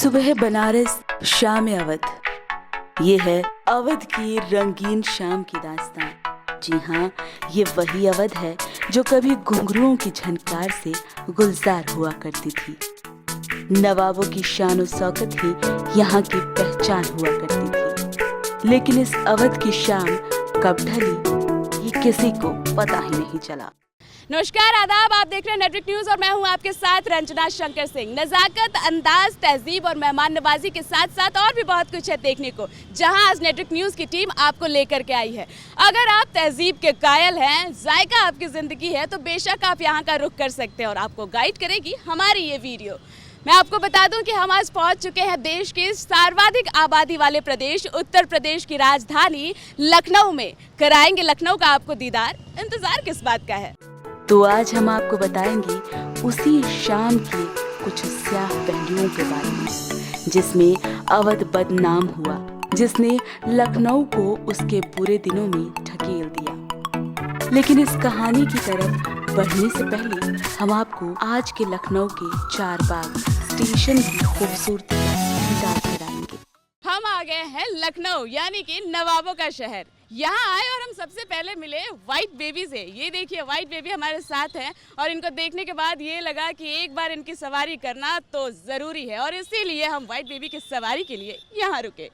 सुबह बनारस, शाम अवध। ये है अवध की रंगीन शाम की दास्तान। जी हाँ, ये वही अवध है जो कभी घुंघरुओं की झनकार से गुलजार हुआ करती थी। नवाबों की शान और शौकत ही यहाँ की पहचान हुआ करती थी। लेकिन इस अवध की शाम कब ढली, ये किसी को पता ही नहीं चला। नमस्कार, आदाब। आप देख रहे हैं नेटवर्क न्यूज़ और मैं हूं आपके साथ रंजना शंकर सिंह। नज़ाकत, अंदाज, तहजीब और मेहमान नवाजी के साथ साथ और भी बहुत कुछ है देखने को, जहां आज नेटवर्क न्यूज़ की टीम आपको लेकर के आई है। अगर आप तहजीब के कायल हैं, जायका आपकी ज़िंदगी है, तो बेशक आप यहां का रुख कर सकते हैं और आपको गाइड करेगी हमारी ये वीडियो। मैं आपको बता दूं कि हम आज पहुंच चुके हैं देश के सर्वाधिक आबादी वाले प्रदेश उत्तर प्रदेश की राजधानी लखनऊ में। कराएंगे लखनऊ का आपको दीदार, इंतजार किस बात का है। तो आज हम आपको बताएंगे उसी शाम के कुछ स्याह पहलुओं के बारे में, जिसमें अवध बदनाम हुआ, जिसने लखनऊ को उसके बुरे दिनों में ढकेल दिया। लेकिन इस कहानी की तरफ बढ़ने से पहले हम आपको आज के लखनऊ के चारबाग स्टेशन की खूबसूरती दीदार कराएंगे। हम आ गए हैं लखनऊ, यानी कि नवाबों का शहर। यहाँ आए और हम सबसे पहले मिले व्हाइट बेबी से। ये देखिए, व्हाइट बेबी हमारे साथ हैं और इनको देखने के बाद ये लगा कि एक बार इनकी सवारी करना तो ज़रूरी है, और इसीलिए हम व्हाइट बेबी की सवारी के लिए यहाँ रुके।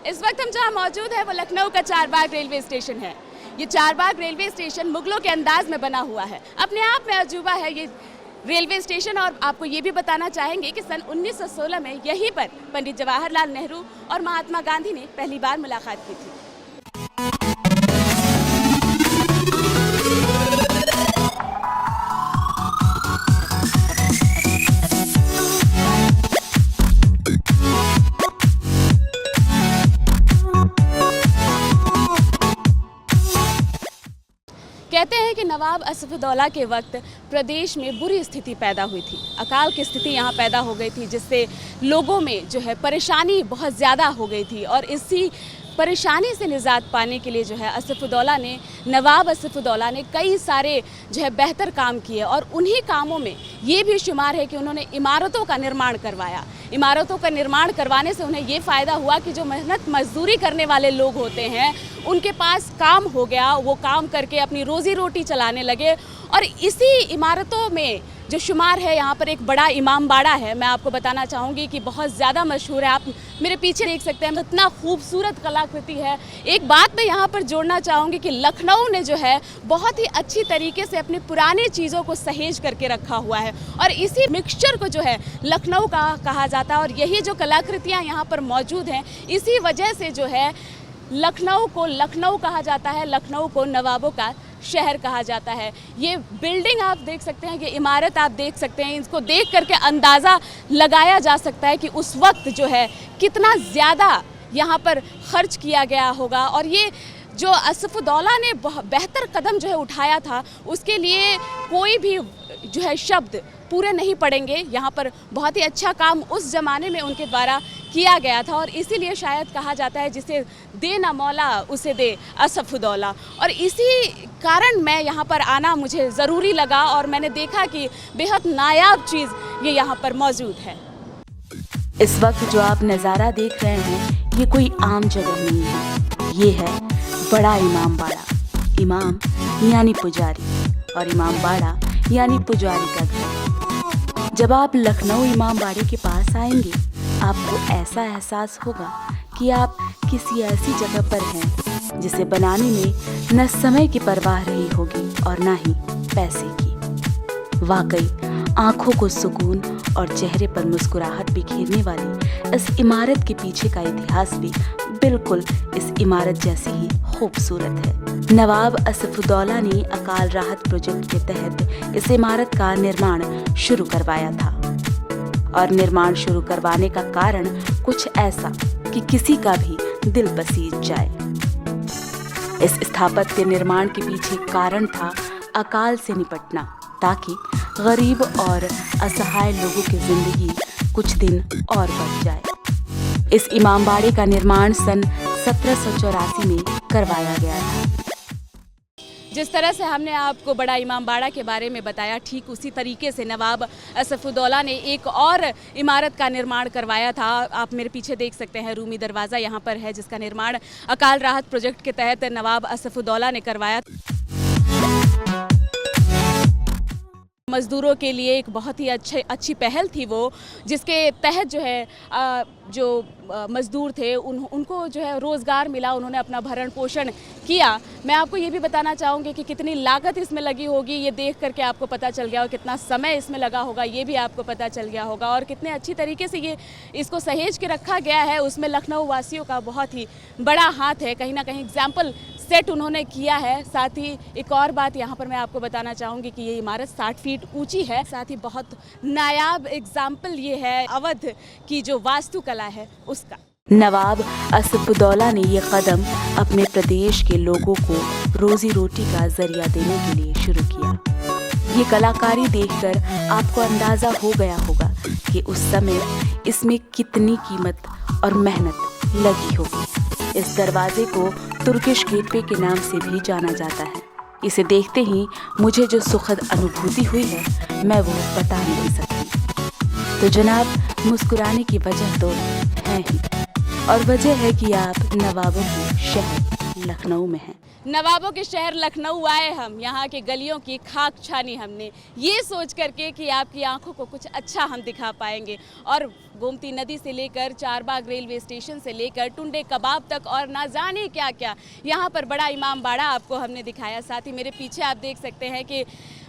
इस वक्त हम जहाँ मौजूद है वो लखनऊ का चारबाग रेलवे स्टेशन है। ये चारबाग रेलवे स्टेशन मुगलों के अंदाज में बना हुआ है। अपने आप में अजूबा है ये रेलवे स्टेशन। और आपको ये भी बताना चाहेंगे कि सन 1916 में यहीं पर पंडित जवाहरलाल नेहरू और महात्मा गांधी ने पहली बार मुलाकात की थी। कहते हैं कि नवाब असफउद्दौला के वक्त प्रदेश में बुरी स्थिति पैदा हुई थी। अकाल की स्थिति यहाँ पैदा हो गई थी, जिससे लोगों में जो है परेशानी बहुत ज़्यादा हो गई थी। और इसी परेशानी से निजात पाने के लिए जो है नवाब असफउद्दौला ने कई सारे जो है बेहतर काम किए। और उन्हीं कामों में ये भी शुमार है कि उन्होंने इमारतों का निर्माण करवाया। इमारतों का निर्माण करवाने से उन्हें ये फ़ायदा हुआ कि जो मेहनत मजदूरी करने वाले लोग होते हैं उनके पास काम हो गया, वो काम करके अपनी रोज़ी रोटी चलाने लगे। और इसी इमारतों में जो शुमार है यहाँ पर एक बड़ा इमाम बाड़ा है। मैं आपको बताना चाहूँगी कि बहुत ज़्यादा मशहूर है। आप मेरे पीछे देख सकते हैं, इतना खूबसूरत कलाकृति है। एक बात मैं यहाँ पर जोड़ना चाहूँगी कि लखनऊ ने जो है बहुत ही अच्छी तरीके से अपनी पुरानी चीज़ों को सहेज करके रखा हुआ है, और इसी मिक्सचर को जो है लखनऊ का कहा जाता है। और यही जो कलाकृतियाँ यहाँ पर मौजूद हैं, इसी वजह से जो है लखनऊ को लखनऊ कहा जाता है, लखनऊ को नवाबों का शहर कहा जाता है। ये बिल्डिंग आप देख सकते हैं, ये इमारत आप देख सकते हैं, इसको देख करके अंदाज़ा लगाया जा सकता है कि उस वक्त जो है कितना ज़्यादा यहाँ पर खर्च किया गया होगा। और ये जो असफउद्दौला ने बेहतर कदम जो है उठाया था, उसके लिए कोई भी जो है शब्द पूरे नहीं पड़ेंगे। यहाँ पर बहुत ही अच्छा काम उस ज़माने में उनके द्वारा किया गया था, और इसीलिए शायद कहा जाता है जिसे दे ना मौला उसे दे असफउद्दौला। और इसी कारण मैं यहाँ पर आना मुझे ज़रूरी लगा, और मैंने देखा कि बेहद नायाब चीज़ ये यहाँ पर मौजूद है। इस वक्त जो आप नज़ारा देख रहे हैं, ये कोई आम जगह नहीं है। ये है बड़ा इमाम बाड़ा। इमाम यानी पुजारी, और इमाम बाड़ा यानी पुजारी का घर। जब आप लखनऊ इमाम बाड़े के पास आएंगे, आपको ऐसा एहसास होगा कि आप किसी ऐसी जगह पर हैं जिसे बनाने में न समय की परवाह रही होगी और न ही पैसे की। वाकई आंखों को सुकून और चेहरे पर मुस्कुराहट बिखेरने वाली इस इमारत के पीछे का इतिहास भी बिल्कुल इस इमारत जैसी ही खूबसूरत है। नवाब असफउद्दौला ने अकाल राहत प्रोजेक्ट के तहत इस इमारत का निर्माण शुरू करवाया था, और निर्माण शुरू करवाने का कारण कुछ ऐसा कि किसी का भी दिल बसीज जाए। इस स्थापत्य निर्माण के पीछे कारण था अकाल से निपटना, ताकि गरीब और असहाय लोगों की जिंदगी कुछ दिन और बढ़ जाए। इस इमामबाड़े का निर्माण सन 1784 में करवाया गया था। जिस तरह से हमने आपको बड़ा इमामबाड़ा के बारे में बताया, ठीक उसी तरीके से नवाब असफुद्दौला ने एक और इमारत का निर्माण करवाया था। आप मेरे पीछे देख सकते हैं रूमी दरवाज़ा यहाँ पर है, जिसका निर्माण अकाल राहत प्रोजेक्ट के तहत नवाब असफुद्दौला ने करवाया। मज़दूरों के लिए एक बहुत ही अच्छी पहल थी वो, जिसके तहत जो है जो मज़दूर थे उनको जो है रोज़गार मिला, उन्होंने अपना भरण पोषण किया। मैं आपको ये भी बताना चाहूँगी कि कितनी लागत इसमें लगी होगी, ये देख करके आपको पता चल गया, और कितना समय इसमें लगा होगा ये भी आपको पता चल गया होगा, और कितने अच्छी तरीके से ये इसको सहेज के रखा गया है। उसमें लखनऊ वासियों का बहुत ही बड़ा हाथ है, कहीं ना कहीं एग्जाम्पल सेट उन्होंने किया है। साथ ही एक और बात यहाँ पर मैं आपको बताना चाहूँगी कि ये इमारत 60 फीट ऊंची है। साथ ही बहुत नायाब एग्जाम्पल ये है अवध की जो वास्तुकला है उसका। नवाब असफुद्दौला ने ये कदम अपने प्रदेश के लोगों को रोजी रोटी का जरिया देने के लिए शुरू किया। ये कलाकारी देखकर आपको अंदाजा हो गया होगा कि उस समय इसमें कितनी कीमत और मेहनत लगी होगी। इस दरवाजे को तुर्किश गेटवे के नाम से भी जाना जाता है। इसे देखते ही मुझे जो सुखद अनुभूति हुई है मैं वो बता नहीं सकती। तो जनाब, मुस्कुराने की वजह तो है ही, और वजह है कि आप नवाबों के शहर लखनऊ में हैं। नवाबों के शहर लखनऊ आए हम, यहाँ के गलियों की खाक छानी हमने, ये सोच करके कि आपकी आंखों को कुछ अच्छा हम दिखा पाएंगे। और गोमती नदी से लेकर चारबाग रेलवे स्टेशन से लेकर टुंडे कबाब तक और ना जाने क्या क्या, यहाँ पर बड़ा इमामबाड़ा आपको हमने दिखाया। साथ ही मेरे पीछे आप देख सकते हैं कि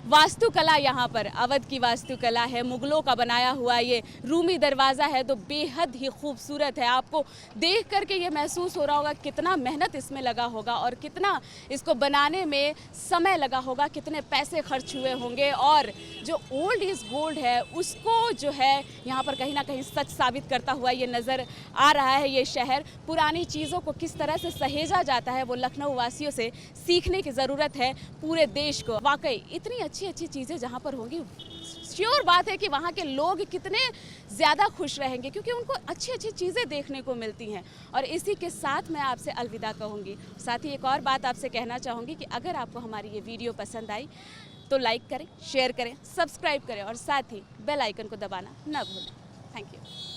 वास्तुकला यहाँ पर अवध की वास्तुकला है, मुगलों का बनाया हुआ ये रूमी दरवाज़ा है, तो बेहद ही खूबसूरत है। आपको देख करके ये महसूस हो रहा होगा कितना मेहनत इसमें लगा होगा और कितना इसको बनाने में समय लगा होगा, कितने पैसे खर्च हुए होंगे। और जो ओल्ड इज़ गोल्ड है उसको जो है यहाँ पर कहीं ना कहीं सच साबित करता हुआ ये नज़र आ रहा है। ये शहर पुरानी चीज़ों को किस तरह से सहेजा जाता है वो लखनऊ वासियों से सीखने की ज़रूरत है पूरे देश को। वाकई इतनी अच्छी अच्छी चीज़ें जहाँ पर होंगी, श्योर बात है कि वहाँ के लोग कितने ज़्यादा खुश रहेंगे, क्योंकि उनको अच्छी अच्छी चीज़ें देखने को मिलती हैं। और इसी के साथ मैं आपसे अलविदा कहूँगी। साथ ही एक और बात आपसे कहना चाहूँगी कि अगर आपको हमारी ये वीडियो पसंद आई तो लाइक करें, शेयर करें, सब्सक्राइब करें और साथ ही बेल आइकन को दबाना ना भूलें। Thank you.